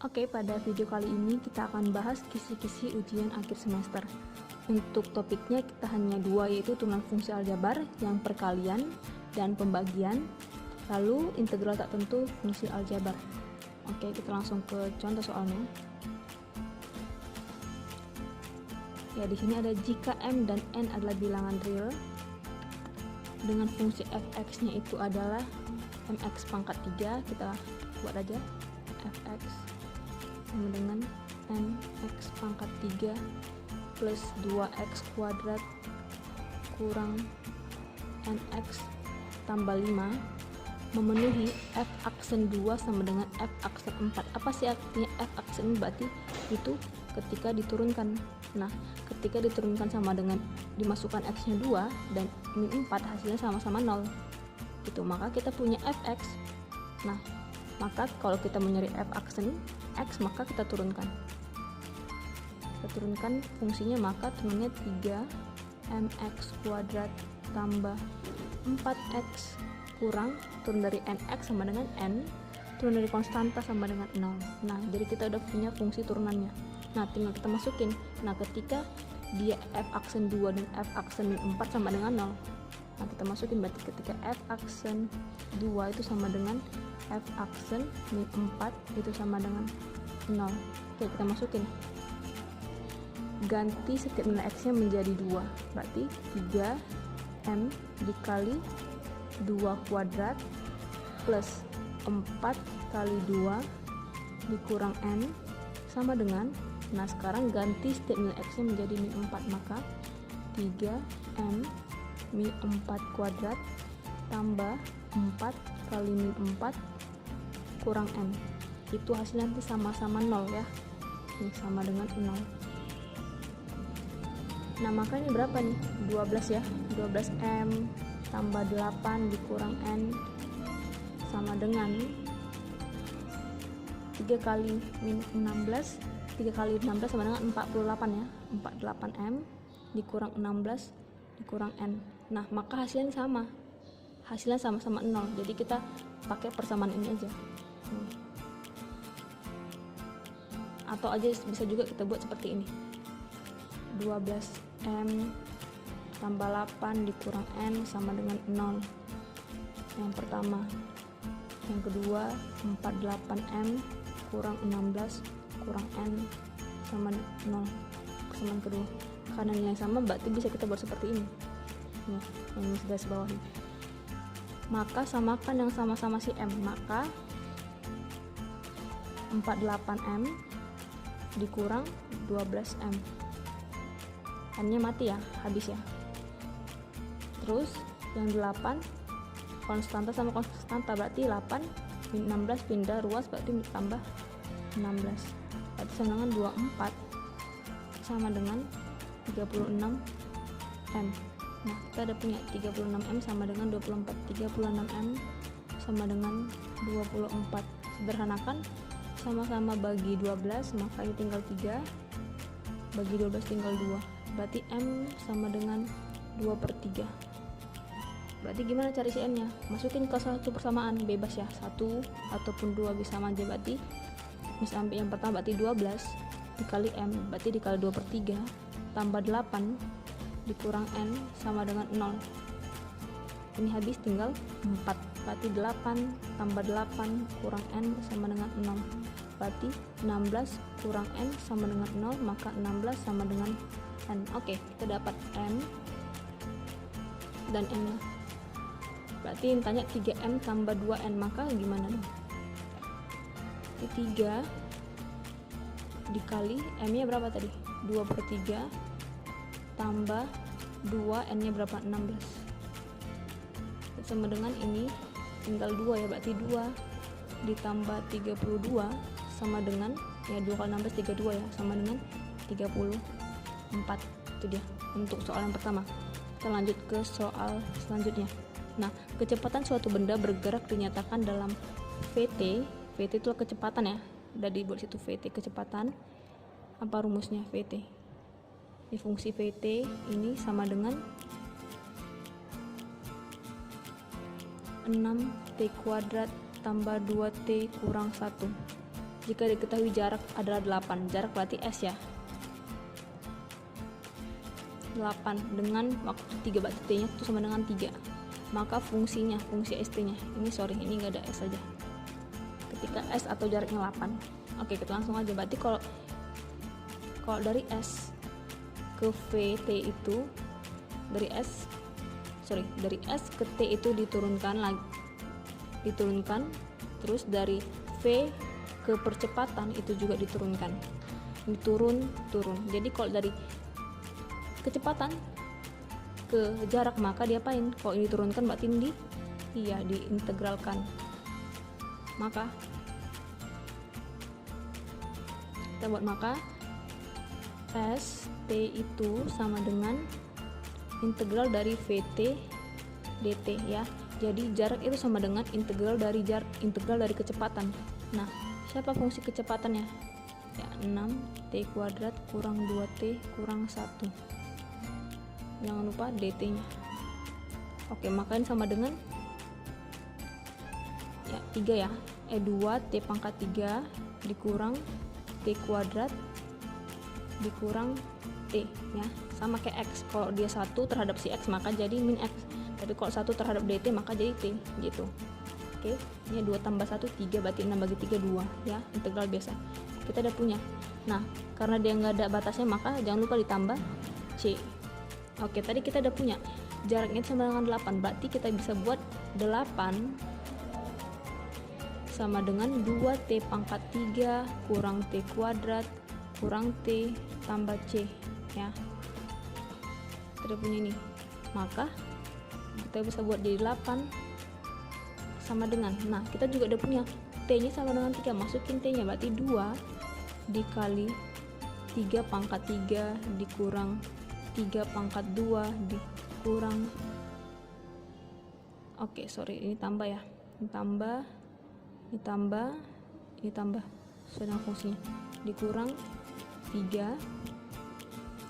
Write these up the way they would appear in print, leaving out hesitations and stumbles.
Oke, pada video kali ini kita akan bahas kisi-kisi ujian akhir semester. Untuk topiknya kita hanya dua, yaitu turunan fungsi aljabar yang perkalian dan pembagian, lalu integral tak tentu fungsi aljabar. Oke, kita langsung ke contoh soalnya. Ya, di sini ada jika M dan N adalah bilangan real dengan fungsi fx-nya itu adalah mx pangkat 3, kita buat aja fx sama dengan mx pangkat 3 plus 2x kuadrat kurang nx tambah 5 memenuhi f aksen 2 sama dengan f aksen 4. Apa sih artinya f aksen? Berarti itu ketika diturunkan. Nah, ketika diturunkan sama dengan dimasukkan x nya 2 dan min 4 hasilnya sama-sama 0 gitu, maka kita punya fx. Nah, maka kalau kita mencari f aksen x, maka kita turunkan fungsinya, maka turunnya 3 mx kuadrat tambah 4x kurang turun dari nx sama dengan n, turun dari konstanta sama dengan 0. Nah, jadi kita udah punya fungsi turunannya. Nah, tinggal kita masukin. Nah, ketika dia f aksen 2 dan f aksen 4 sama dengan 0, nah kita masukin, berarti ketika f aksen 2 itu sama dengan f aksen min 4 itu sama dengan 0. Oke, kita masukin. Ganti setiap nilai x nya menjadi 2, berarti 3m dikali 2 kuadrat plus 4 kali 2 dikurang n sama dengan, nah sekarang ganti setiap nilai x nya menjadi min 4, maka 3m min 4 kuadrat tambah 4 kali min 4 kurang n, itu hasilnya nanti sama-sama 0 ya, ini sama dengan 0. Nah, maka ini berapa nih? 12 ya, 12m tambah 8 dikurang n sama dengan 3 kali min 16, 3 kali 16 sama dengan 48 ya, 48m dikurang 16 dikurang n. Nah, maka hasilnya sama-sama 0, jadi kita pakai persamaan ini aja. Atau aja bisa juga kita buat seperti ini, 12m tambah 8 dikurang n sama dengan 0, yang pertama. Yang kedua 48m kurang 16 kurang n sama 0, persamaan kedua. Karena nilai sama, berarti bisa kita buat seperti ini. Nih, yang ini sudah sebawahi. Maka samakan yang sama-sama si m, maka 48m dikurang 12m, n-nya mati ya, habis ya. Terus yang 8 konstanta sama konstanta, berarti 8 min 16 pindah ruas, berarti tambah 16, berarti sama dengan 24 sama dengan 36m. Nah, kita ada punya 36m sama dengan 24, 36m sama dengan 24. Sederhanakan, sama-sama bagi 12, maka ini tinggal 3, bagi 12 tinggal 2, berarti m sama dengan 2/3. Berarti gimana cari si n nya? Masukin ke satu persamaan, bebas ya, 1 ataupun 2 bisa aja. Berarti misal ambil yang pertama, berarti 12 dikali m, berarti dikali 2/3 tambah 8 dikurang n sama dengan 0. Ini habis tinggal 4, berarti 8 tambah 8 kurang n sama dengan 0, berarti 16 kurang n sama dengan 0, maka 16 sama dengan n. Oke, kita dapat m dan n nya. Berarti yang tanya 3m tambah 2n, maka gimana dong? 3 dikali m nya berapa tadi? 2/3 tambah 2, n nya berapa? 16 sama dengan ini tinggal 2 ya, berarti 2 ditambah 32 sama dengan, ya 2 kali 16 32 ya, sama dengan 34. Itu dia untuk soal yang pertama. Kita lanjut ke soal selanjutnya. Nah, kecepatan suatu benda bergerak dinyatakan dalam VT. VT itu kecepatan ya, udah dibuat situ VT kecepatan. Apa rumusnya VT? Di fungsi VT ini sama dengan 6t kuadrat tambah 2t kurang 1 jika diketahui jarak adalah 8, jarak berarti S ya, 8 dengan waktu 3 berarti T nya itu sama dengan 3, maka fungsi ST nya ini nggak ada S saja ketika S atau jaraknya 8. Oke, kita langsung aja. Berarti kalau dari S ke VT itu dari S ke T itu diturunkan, terus dari V ke percepatan itu juga diturunkan, turun. Jadi kalau dari kecepatan ke jarak maka diapain? Kalau ini diturunkan berarti diintegralkan. Maka kita buat, maka S T itu sama dengan integral dari VT dt ya. Jadi jarak itu sama dengan integral dari kecepatan. Nah, siapa fungsi kecepatannya? Ya, 6t kuadrat kurang 2t kurang 1. Jangan lupa dt nya. Oke, maka ini sama dengan 3 ya. 2t pangkat 3 dikurang t kuadrat dikurang t ya, sama kayak x. Kalau dia 1 terhadap si x maka jadi min x, tapi kalau 1 terhadap dt maka jadi t gitu. Oke, ini 2 tambah 1 3, berarti 6 bagi 3 2 ya, integral biasa kita udah punya. Nah, karena dia nggak ada batasnya maka jangan lupa ditambah c. Oke, tadi kita udah punya jaraknya sama dengan 8, berarti kita bisa buat 8 sama dengan 2t pangkat 3 kurang t kuadrat kurang t tambah c ya. Kita punya ini, maka kita bisa buat jadi 8 sama dengan, nah kita juga udah punya t nya sama dengan 3, masukin t nya berarti 2 dikali 3 pangkat 3 dikurang 3 pangkat 2 dikurang, ini tambah ya, ini tambah sesuai dengan fungsinya, dikurang 3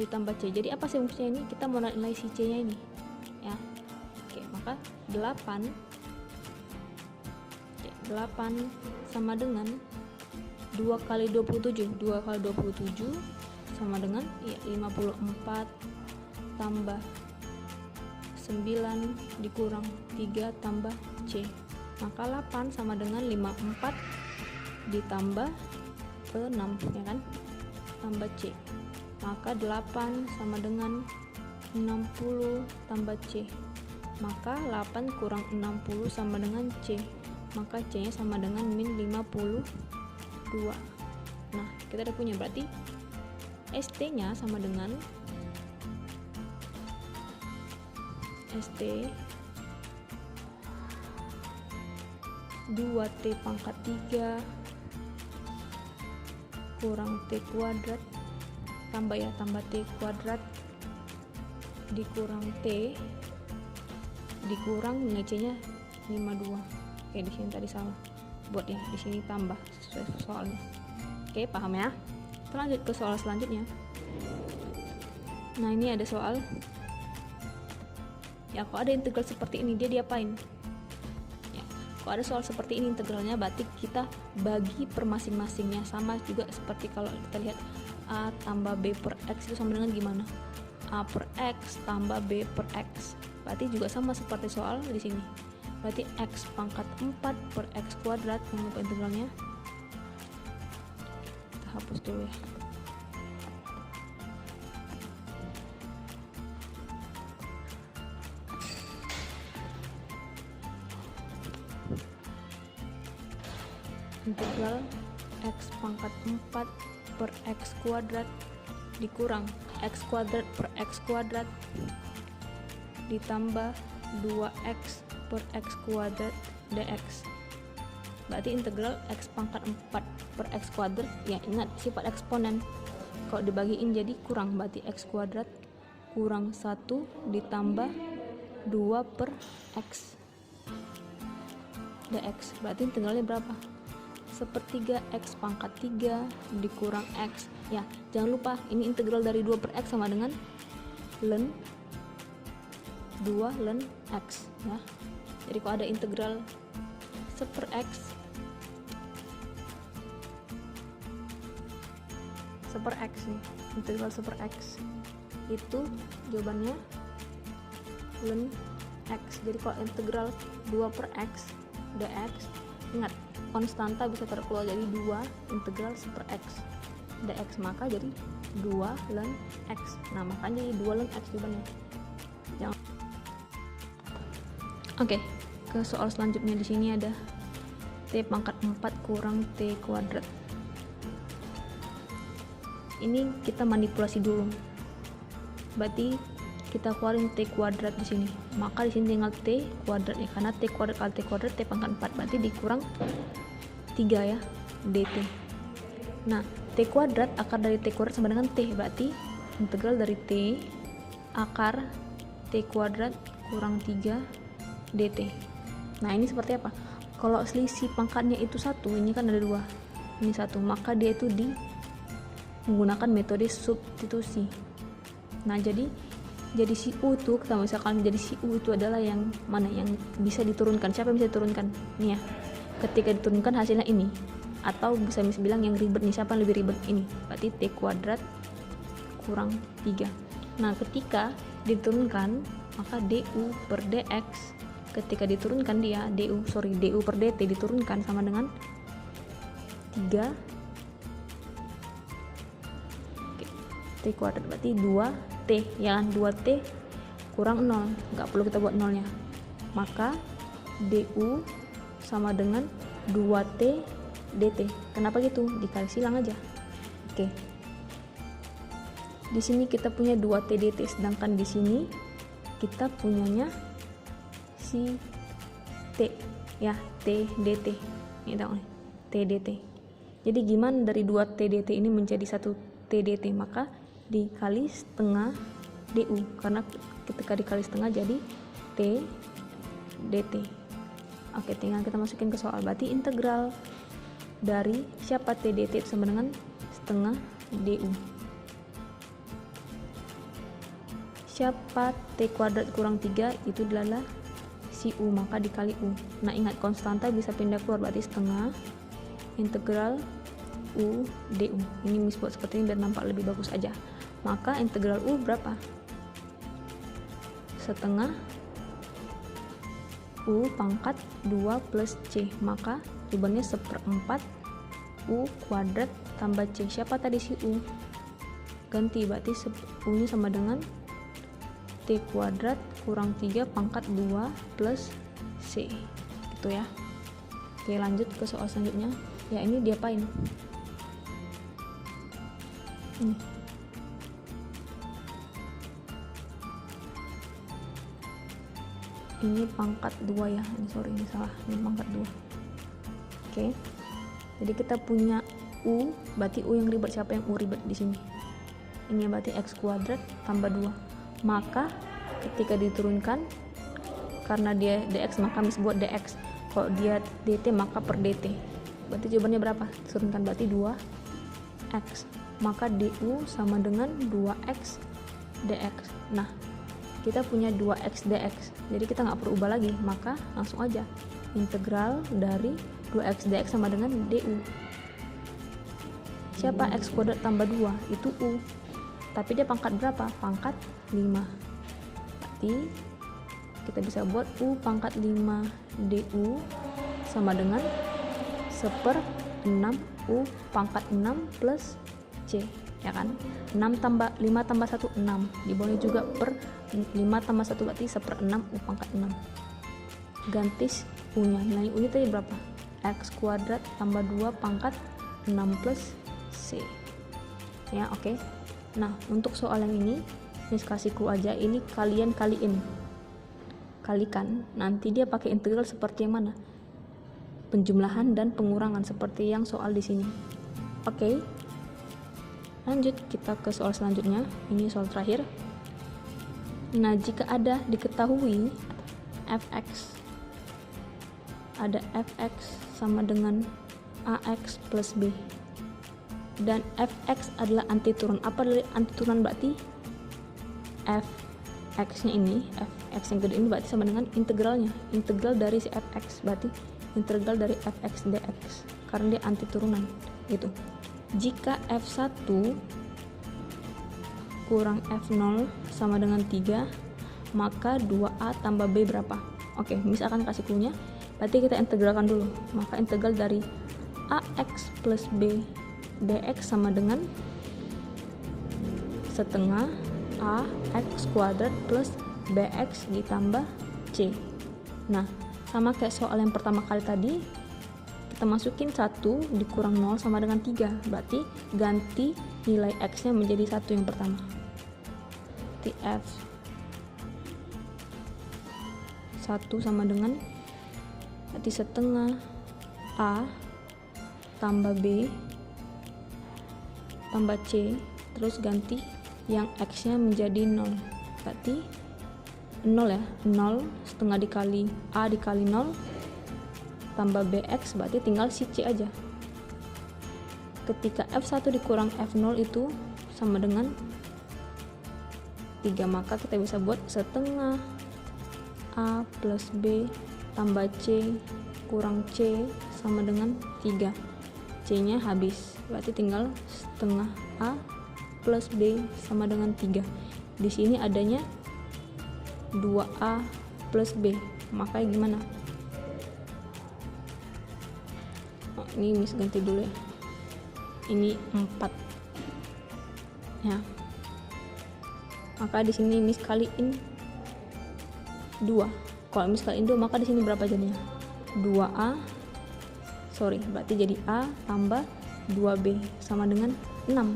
ditambah c. Jadi apa sih fungsinya ini? Kita mau nilai si c nya ini ya. Oke, maka 8 sama dengan 2 kali 27 sama dengan 54 tambah 9 dikurang 3 tambah c, maka 8 sama dengan 54 ditambah 6 ya kan, tambah c, maka 8 sama dengan 60 tambah c, maka 8 kurang 60 sama dengan c, maka c nya sama dengan min 52. Nah, kita udah punya, berarti ST nya sama dengan ST 2t pangkat 3 kurang t kuadrat tambah t kuadrat dikurang t dikurang nilai c nya 52. Oke, di sini tadi salah buat ya, di sini tambah sesuai soalnya. Oke, paham ya? Kita lanjut ke soal selanjutnya. Nah, ini ada soal ya, kalau ada integral seperti ini dia diapain ya? Kalau ada soal seperti ini integralnya, berarti kita bagi per masing-masingnya, sama juga seperti kalau kita lihat a tambah b per x itu sama dengan gimana, a per x tambah b per x, berarti juga sama seperti soal di sini, berarti x pangkat 4 per x kuadrat, mengapa integralnya kita hapus dulu ya. Integral x pangkat 4 per x kuadrat dikurang x kuadrat per x kuadrat ditambah 2x per x kuadrat dx. Berarti integral x pangkat 4 per x kuadrat, ya ingat sifat eksponen, kalau dibagiin jadi kurang, berarti x kuadrat kurang 1 ditambah 2 per x dx. Berarti integralnya berapa? Sepertiga x pangkat 3 dikurang x. Ya, jangan lupa ini integral dari 2 per x sama dengan ln 2 ln x ya. Jadi kalau ada integral 1 per x 1/x nih, integral 1/x itu jawabannya ln x. Jadi kalau integral 2/x dx, ingat konstanta bisa terkeluar jadi 2 integral 1/x dx, maka jadi 2 ln x. Nah makanya jadi 2 ln x jawabannya. Oke, ke soal selanjutnya. Di sini ada t pangkat 4 kurang t kuadrat. Ini kita manipulasi dulu. Berarti kita keluarin t kuadrat di sini. Maka di sini tinggal t kuadrat ya, karena t kuadrat kali t kuadrat t pangkat 4, berarti dikurang 3 ya, dt. Nah, t kuadrat akar dari t kuadrat sama dengan t, berarti integral dari t akar t kuadrat kurang 3 dt. Nah, ini seperti apa? Kalau selisih pangkatnya itu 1, ini kan ada 2, ini 1, maka dia itu menggunakan metode substitusi. Nah, jadi si U itu, kita misalkan jadi si U itu adalah yang mana yang bisa diturunkan. Siapa yang bisa diturunkan? Nih ya, ketika diturunkan hasilnya ini. Atau bisa bilang yang ribet nih, siapa yang lebih ribet? Ini, berarti t kuadrat kurang 3. Nah, ketika diturunkan, maka du per dx, ketika diturunkan dia du per dt diturunkan sama dengan 3 t kuadrat, berarti 2t ya kan, 2t kurang 0, nggak perlu kita buat nolnya, maka du sama dengan 2t dt. Kenapa gitu? Dikali silang aja. Oke, di sini kita punya 2t dt, sedangkan di sini kita punyanya si t ya, t dt ini tahu nih, t dt. Jadi gimana dari 2t dt ini menjadi 1t dt? Maka dikali setengah du, karena ketika dikali setengah jadi t dt. Oke, tinggal kita masukin ke soal. Berarti integral dari siapa t dt sama dengan setengah du. Siapa t kuadrat kurang 3 itu adalah si u, maka dikali u. Nah, ingat konstanta bisa pindah keluar, berarti setengah integral u du. Ini Miss buat seperti ini biar nampak lebih bagus aja. Maka integral u berapa? Setengah u pangkat 2 plus c, maka jawabannya 1/4 u kuadrat tambah c. Siapa tadi si u? Ganti, berarti u ini sama dengan t kuadrat kurang 3 pangkat 2 plus c, gitu ya. Oke, lanjut ke soal selanjutnya. Ya, ini diapain? Ini pangkat 2 ya, ini salah, ini pangkat 2. Oke, jadi kita punya u, berarti u yang ribet. Siapa yang u ribet di sini? Ini berarti x kuadrat tambah 2. Maka ketika diturunkan, karena dia dx maka Miss buat dx, kalau dia dt maka per dt. Berarti jawabannya berapa? Diturunkan, berarti 2x, maka du sama dengan 2x dx. Nah, kita punya 2x dx, jadi kita nggak perlu ubah lagi, maka langsung aja integral dari 2x dx sama dengan du. Siapa x kuadrat tambah 2? Itu u, tapi dia pangkat berapa? Pangkat 5. Berarti kita bisa buat u pangkat 5 du sama dengan 1/6 u pangkat 6 plus c, ya kan? 5 tambah 1 6, di bawahnya juga per 5 tambah 1, berarti 1/6 u pangkat 6. Ganti u nya, nilai u nya tadi berapa? X kuadrat tambah 2 pangkat 6 plus c ya. Oke. Nah, untuk soal yang ini Miss kasih clue aja, ini kalian kalikan, nanti dia pakai integral seperti yang mana? Penjumlahan dan pengurangan seperti yang soal di sini. Oke. Lanjut kita ke soal selanjutnya. Ini soal terakhir. Nah, jika ada diketahui fx, ada fx sama dengan ax plus b, dan fx adalah antiturunan. Apa dari antiturunan? Berarti fx nya ini, fx yang gede ini berarti sama dengan integralnya, integral dari si fx, berarti integral dari fx dx, karena dia antiturunan gitu. Jika F1 kurang F0 sama dengan 3, maka 2A tambah B berapa? Oke, misalkan kasih clue-nya, berarti kita integralkan dulu. Maka integral dari AX plus B dx sama dengan setengah AX kuadrat plus BX ditambah C. Nah, sama kayak soal yang pertama kali tadi, kita masukin 1 dikurang 0 sama dengan 3, berarti ganti nilai X nya menjadi 1 yang pertama. TF 1 sama dengan, berarti setengah A tambah B tambah C, terus ganti yang X nya menjadi 0, berarti 0 ya, 0 setengah dikali A dikali 0 tambah BX, berarti tinggal si C aja. Ketika F1 dikurang F0 itu sama dengan 3, maka kita bisa buat setengah A plus B tambah C kurang C sama dengan 3. C nya habis, berarti tinggal setengah A plus B sama dengan 3. Di sini adanya 2A plus B, maka gimana? Oh, ini Miss ganti dulu ya, ini 4 ya, maka di sini Miss kaliin 2. Kalau Miss kaliin 2, maka di sini berapa jadinya? 2A, berarti jadi A tambah 2B sama dengan 6.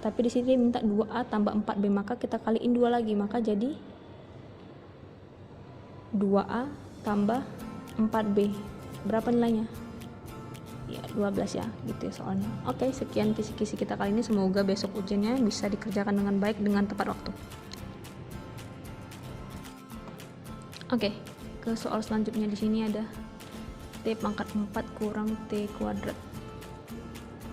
Tapi di sini minta 2A tambah 4B, maka kita kaliin 2 lagi, maka jadi 2A tambah 4B. Berapa nilainya? Ya 12 ya, gitu ya soalnya. Oke, sekian kisi-kisi kita kali ini. Semoga besok ujiannya bisa dikerjakan dengan baik dengan tepat waktu. Oke, ke soal selanjutnya. Di sini ada T pangkat 4 kurang T kuadrat.